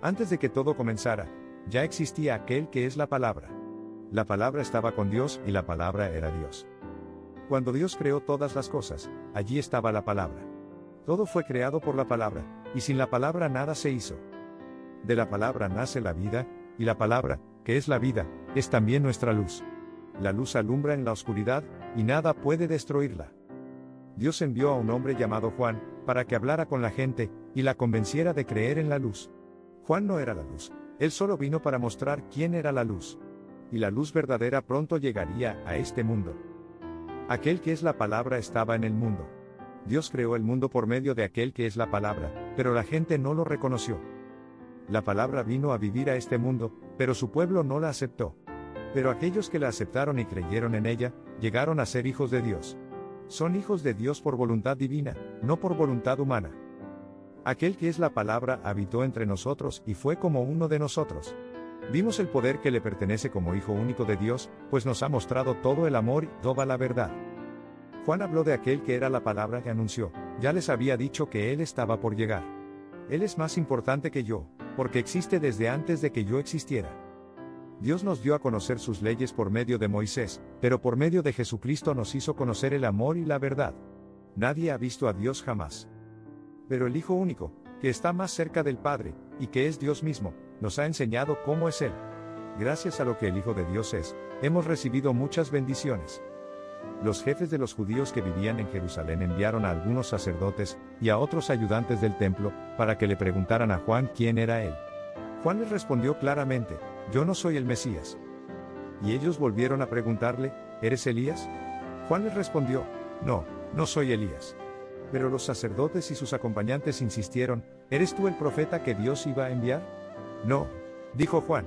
Antes de que todo comenzara, ya existía aquel que es la palabra. La palabra estaba con Dios y la palabra era Dios. Cuando Dios creó todas las cosas, allí estaba la palabra. Todo fue creado por la palabra, y sin la palabra nada se hizo. De la palabra nace la vida, y la palabra, que es la vida, es también nuestra luz. La luz alumbra en la oscuridad, y nada puede destruirla. Dios envió a un hombre llamado Juan, para que hablara con la gente, y la convenciera de creer en la luz. Juan no era la luz, él solo vino para mostrar quién era la luz. Y la luz verdadera pronto llegaría a este mundo. Aquel que es la palabra estaba en el mundo. Dios creó el mundo por medio de aquel que es la palabra, pero la gente no lo reconoció. La palabra vino a vivir a este mundo, pero su pueblo no la aceptó. Pero aquellos que la aceptaron y creyeron en ella, llegaron a ser hijos de Dios. Son hijos de Dios por voluntad divina, no por voluntad humana. Aquel que es la palabra habitó entre nosotros y fue como uno de nosotros. Vimos el poder que le pertenece como Hijo único de Dios, pues nos ha mostrado todo el amor y toda la verdad. Juan habló de aquel que era la palabra y anunció, ya les había dicho que Él estaba por llegar. Él es más importante que yo, porque existe desde antes de que yo existiera. Dios nos dio a conocer sus leyes por medio de Moisés, pero por medio de Jesucristo nos hizo conocer el amor y la verdad. Nadie ha visto a Dios jamás. Pero el Hijo único, que está más cerca del Padre, y que es Dios mismo, nos ha enseñado cómo es Él. Gracias a lo que el Hijo de Dios es, hemos recibido muchas bendiciones. Los jefes de los judíos que vivían en Jerusalén enviaron a algunos sacerdotes y a otros ayudantes del templo, para que le preguntaran a Juan quién era él. Juan les respondió claramente, yo no soy el Mesías. Y ellos volvieron a preguntarle, ¿eres Elías? Juan les respondió, no soy Elías. Pero los sacerdotes y sus acompañantes insistieron, ¿eres tú el profeta que Dios iba a enviar? No, dijo Juan.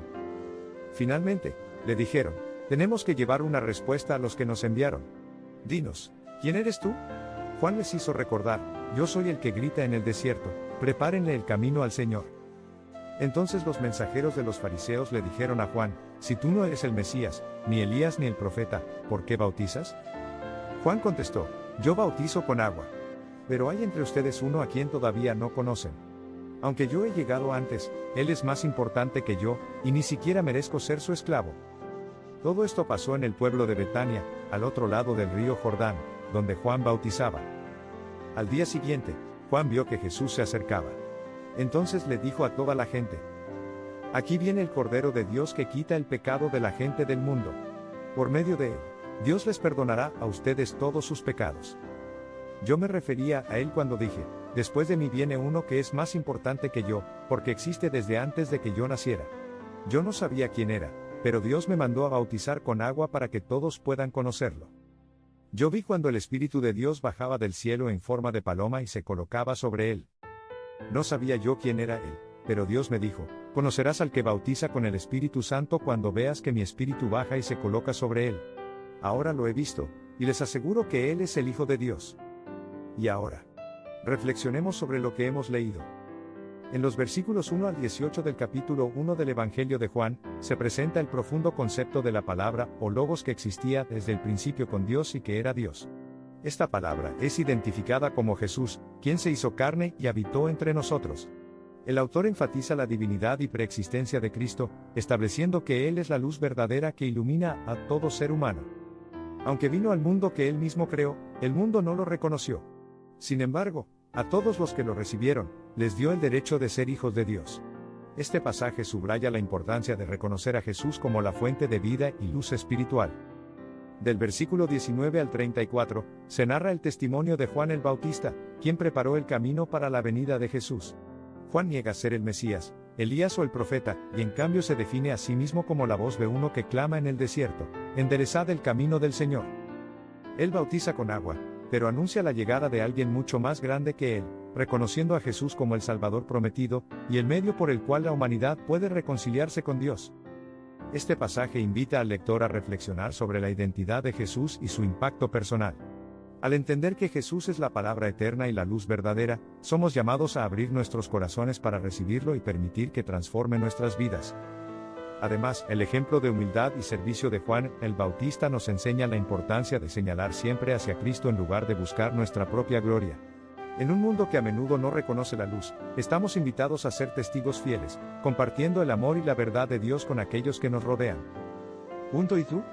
Finalmente, le dijeron, tenemos que llevar una respuesta a los que nos enviaron. Dinos, ¿quién eres tú? Juan les hizo recordar, yo soy el que grita en el desierto, prepárenle el camino al Señor. Entonces los mensajeros de los fariseos le dijeron a Juan, si tú no eres el Mesías, ni Elías ni el profeta, ¿por qué bautizas? Juan contestó, yo bautizo con agua. Pero hay entre ustedes uno a quien todavía no conocen. Aunque yo he llegado antes, él es más importante que yo, y ni siquiera merezco ser su esclavo. Todo esto pasó en el pueblo de Betania, al otro lado del río Jordán, donde Juan bautizaba. Al día siguiente, Juan vio que Jesús se acercaba. Entonces le dijo a toda la gente, aquí viene el Cordero de Dios que quita el pecado de la gente del mundo. Por medio de él, Dios les perdonará a ustedes todos sus pecados. Yo me refería a él cuando dije, después de mí viene uno que es más importante que yo, porque existe desde antes de que yo naciera. Yo no sabía quién era, pero Dios me mandó a bautizar con agua para que todos puedan conocerlo. Yo vi cuando el Espíritu de Dios bajaba del cielo en forma de paloma y se colocaba sobre él. No sabía yo quién era él, pero Dios me dijo, conocerás al que bautiza con el Espíritu Santo cuando veas que mi Espíritu baja y se coloca sobre él. Ahora lo he visto, y les aseguro que él es el Hijo de Dios. Y ahora, reflexionemos sobre lo que hemos leído. En los versículos 1 al 18 del capítulo 1 del Evangelio de Juan, se presenta el profundo concepto de la palabra o logos que existía desde el principio con Dios y que era Dios. Esta palabra es identificada como Jesús, quien se hizo carne y habitó entre nosotros. El autor enfatiza la divinidad y preexistencia de Cristo, estableciendo que Él es la luz verdadera que ilumina a todo ser humano. Aunque vino al mundo que Él mismo creó, el mundo no lo reconoció. Sin embargo, a todos los que lo recibieron, les dio el derecho de ser hijos de Dios. Este pasaje subraya la importancia de reconocer a Jesús como la fuente de vida y luz espiritual. Del versículo 19 al 34, se narra el testimonio de Juan el Bautista, quien preparó el camino para la venida de Jesús. Juan niega ser el Mesías, Elías o el profeta, y en cambio se define a sí mismo como la voz de uno que clama en el desierto, enderezad el camino del Señor. Él bautiza con agua, pero anuncia la llegada de alguien mucho más grande que él, reconociendo a Jesús como el Salvador prometido, y el medio por el cual la humanidad puede reconciliarse con Dios. Este pasaje invita al lector a reflexionar sobre la identidad de Jesús y su impacto personal. Al entender que Jesús es la palabra eterna y la luz verdadera, somos llamados a abrir nuestros corazones para recibirlo y permitir que transforme nuestras vidas. Además, el ejemplo de humildad y servicio de Juan el Bautista nos enseña la importancia de señalar siempre hacia Cristo en lugar de buscar nuestra propia gloria. En un mundo que a menudo no reconoce la luz, estamos invitados a ser testigos fieles, compartiendo el amor y la verdad de Dios con aquellos que nos rodean. ¿Y tú?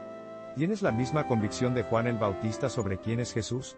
¿Tienes la misma convicción de Juan el Bautista sobre quién es Jesús?